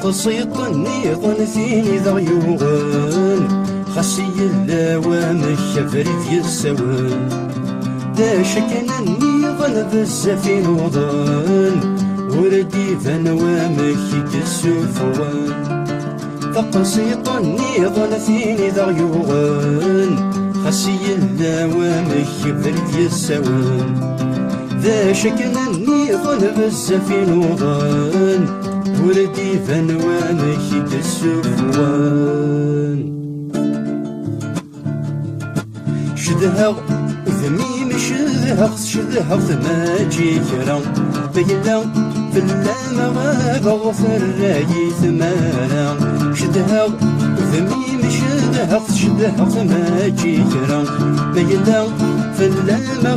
تقصيط النيض ثيني ذا غيوغن خاصي اللوام فريد يساون دا شكن النيض بزاف نوضن وردي فنوامك يكسوفوان تقصيط النيض ثيني ذا غيوغن خاصي اللوامك فريد يساون ذا شكن النيض بزاف نوضن وردي فنوامك يكسوفوان شدها ذميم شدها ثماجي كرا بيلا فلا غفر راي ثمارا شدها ذميم شدها ثماجي كرا بيلا فلا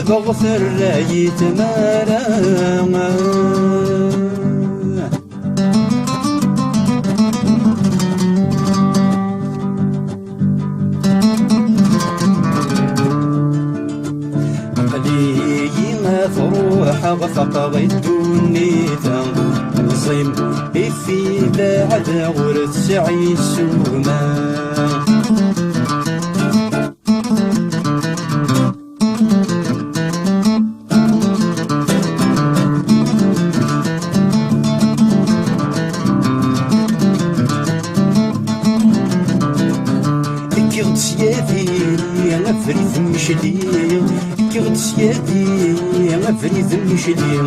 غفر راي ثمارا فروح غفق غيدوني ثان الصيم في بعد غرد سعي السوما كيغد سيادي انا فريد مشلي كيغد سيادي انا فريد مشلي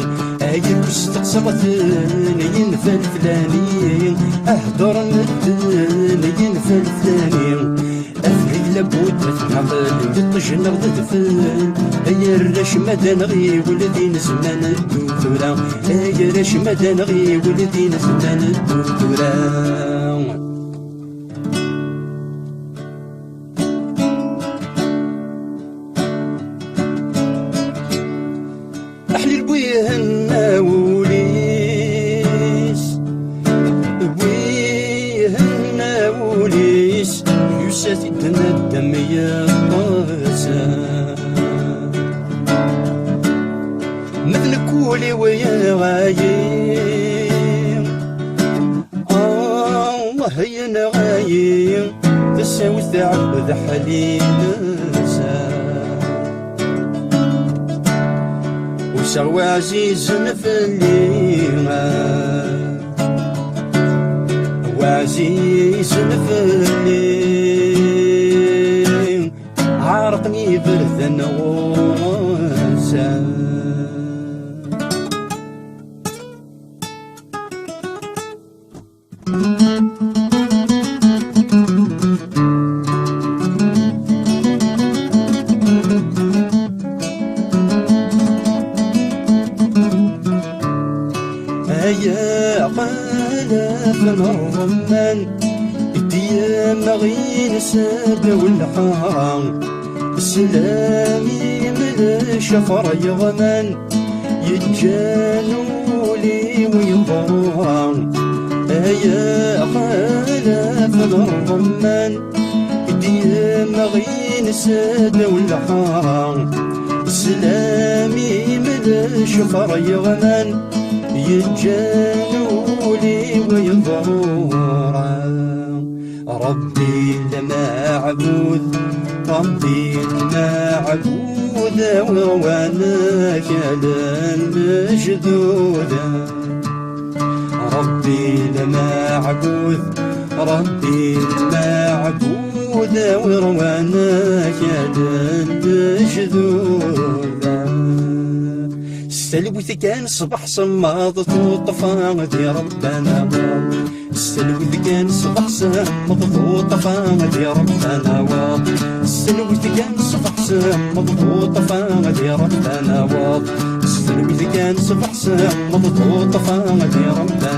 اجل مستقصبتني ينفى الفلاني اهدر الدين ينفى الفلاني افريد لابد تنعقل يطجن غدفن ايا الرش مدى نغي ولدين زمان الدكتورة ايا الرش مدى نغي ولدين زمان الدكتورة أحلي بويه الناوليس بويه الناوليس يساتي تندم يا طاسا مثل كولي ويا غايم الله يا غايم تساوي تعب ذا حليل سوا عزيز نفليها وعزيز نفلي عارقني برث نغوزا يا قلب الرمان الديام غين ساد والحام السلامي من شفر يغمان يتجانوا لي وينظران يا قلب الرمان الديام غين ساد والحام السلامي من شفر يغمان يتجانوا لي وينظروا ربي المعبود ربي المعبود ووانا كلام مشدودا ربي المعبود ربي المعبود وروانا كلام مشدودا السلوث كان صبح صماضت وطفا دي ربنا السلوث كان صبح صماضت وطفا دي ربنا السلوث كان صبح صماضت وطفا دي ربنا السلوث كان صبح صماضت وطفا دي ربنا